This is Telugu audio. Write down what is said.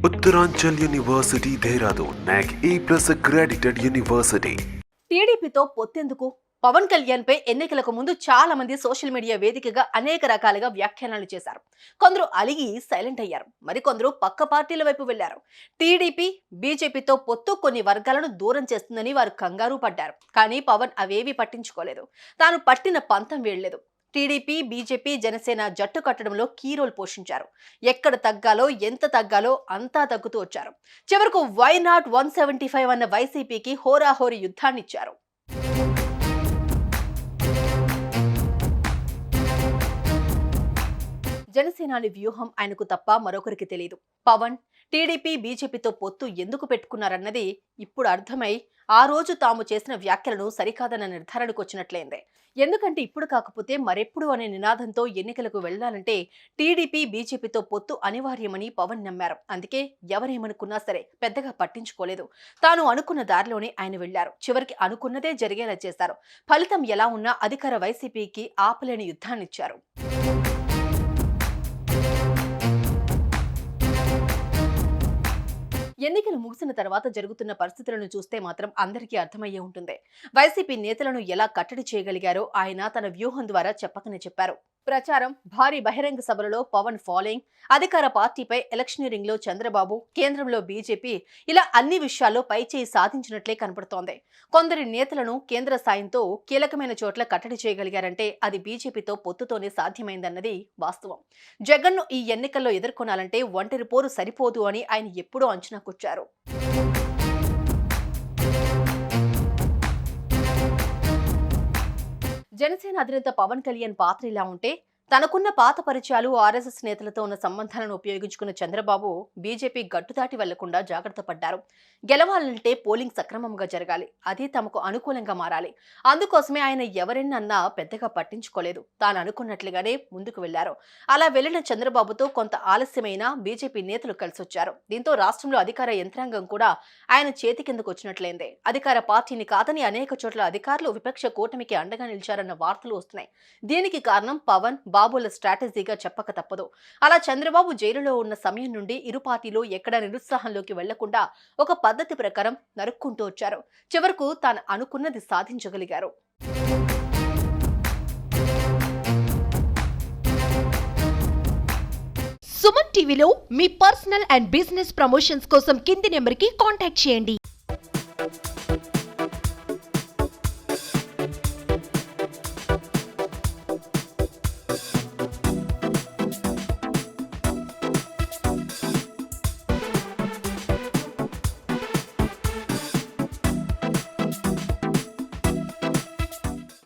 Uttaranchal University, Dehradun, NAC A+ accredited university. టీడీపీతో పొత్తెందుకు? పవన్ కళ్యాణ్ పై ఎన్నికలకు ముందు చాలా మంది సోషల్ మీడియా వేదికగా అనేక రకాలుగా వ్యాఖ్యానాలు చేశారు. కొందరు అలిగి సైలెంట్ అయ్యారు, మరికొందరు పక్క పార్టీల వైపు వెళ్లారు. టీడీపీ బీజేపీతో పొత్తు కొన్ని వర్గాలను దూరం చేస్తుందని వారు కంగారు పడ్డారు. కానీ పవన్ అవేవి పట్టించుకోలేదు. తాను పట్టిన పంతం వీడలేదు. టీడీపీ బీజేపీ జనసేన జట్టు కట్టడంలో కీ రోల్ పోషించారు. ఎక్కడ తగ్గాలో ఎంత తగ్గాలో అంతా తగ్గుతూ వచ్చారు. చివరకు వై నాట్ 175 అన్న వైసీపీకి హోరాహోరీ యుద్ధాన్నిచ్చారు. జనసేనాని వ్యూహం ఆయనకు తప్ప మరొకరికి తెలియదు. పవన్ టీడీపీ బీజేపీతో పొత్తు ఎందుకు పెట్టుకున్నారన్నది ఇప్పుడు అర్థమై ఆ రోజు తాము చేసిన వ్యాఖ్యలను సరికాదన్న నిర్ధారణకు వచ్చినట్లయింది. ఎందుకంటే ఇప్పుడు కాకపోతే మరెప్పుడు అనే నినాదంతో ఎన్నికలకు వెళ్లాలంటే టీడీపీ బీజేపీతో పొత్తు అనివార్యమని పవన్ నమ్మారు. అందుకే ఎవరేమనుకున్నా సరే పెద్దగా పట్టించుకోలేదు. తాను అనుకున్న దారిలోనే ఆయన వెళ్లారు. చివరికి అనుకున్నదే జరిగేలా చేశారు. ఫలితం ఎలా ఉన్నా అధికార వైసీపీకి ఆపలేని యుద్ధాన్నిచ్చారు. ఎన్నికలు ముగిసిన తర్వాత జరుగుతున్న పరిస్థితులను చూస్తే మాత్రం అందరికీ అర్థమయ్యే ఉంటుంది. వైసీపీ నేతలను ఎలా కట్టడి చేయగలిగారో ఆయన తన వ్యూహం ద్వారా చెప్పకనే చెప్పారు. ప్రచారం, భారీ బహిరంగ సభలలో పవన్ ఫాలోయింగ్, అధికార పార్టీపై ఎలక్షనీరింగ్ లో చంద్రబాబు, కేంద్రంలో బీజేపీ, ఇలా అన్ని విషయాల్లో పైచేయి సాధించినట్లే కనపడుతోంది. కొందరి నేతలను కేంద్ర సాయంతో కీలకమైన చోట్ల కట్టడి చేయగలిగారంటే అది బీజేపీతో పొత్తుతోనే సాధ్యమైందన్నది వాస్తవం. జగన్ను ఈ ఎన్నికల్లో ఎదుర్కొనాలంటే ఒంటరి పోరు సరిపోదు అని ఆయన ఎప్పుడూ అంచనాకొచ్చారు. జనసేన అధినేత పవన్ కళ్యాణ్ పాత్ర ఇలా ఉంటే, తనకున్న పాత పరిచయాలు, ఆర్ఎస్ఎస్ నేతలతో ఉన్న సంబంధాలను ఉపయోగించుకున్న చంద్రబాబు బీజేపీ గట్టుదాటి వెళ్లకుండా జాగ్రత్త పడ్డారు. గెలవాలంటే పోలింగ్ సక్రమంగా జరగాలి, అది తమకు అనుకూలంగా మారాలి. అందుకోసమే ఆయన ఎవరెన్నన్నా పెద్దగా పట్టించుకోలేదు. తాను అనుకున్నట్లుగానే ముందుకు వెళ్లారు. అలా వెళ్లిన చంద్రబాబుతో కొంత ఆలస్యమైన బీజేపీ నేతలు కలిసొచ్చారు. దీంతో రాష్ట్రంలో అధికార యంత్రాంగం కూడా ఆయన చేతి కిందకు వచ్చినట్లయింది. అధికార పార్టీని కాదని అనేక చోట్ల అధికారులు విపక్ష కూటమికి అండగా నిలిచారన్న వార్తలు వస్తున్నాయి. దీనికి కారణం పవన్ బాబుల స్ట్రాటజీగా చెప్పక తప్పదు. అలా చంద్రబాబు జైలులో ఉన్న సమయం నుండి ఇరు పార్టీలు ఎక్కడ నిరుత్సాహంలోకి వెళ్లకుండా ఒక పద్ధతి ప్రకారం నరుక్కుంటూ వచ్చారు. చివరకు తాను అనుకున్నది సాధించగలిగారు. సుమన్ టీవీలో మీ పర్సనల్ అండ్ బిజినెస్ ప్రమోషన్స్ కోసం కింది నెంబర్కి కాంటాక్ట్ చేయండి.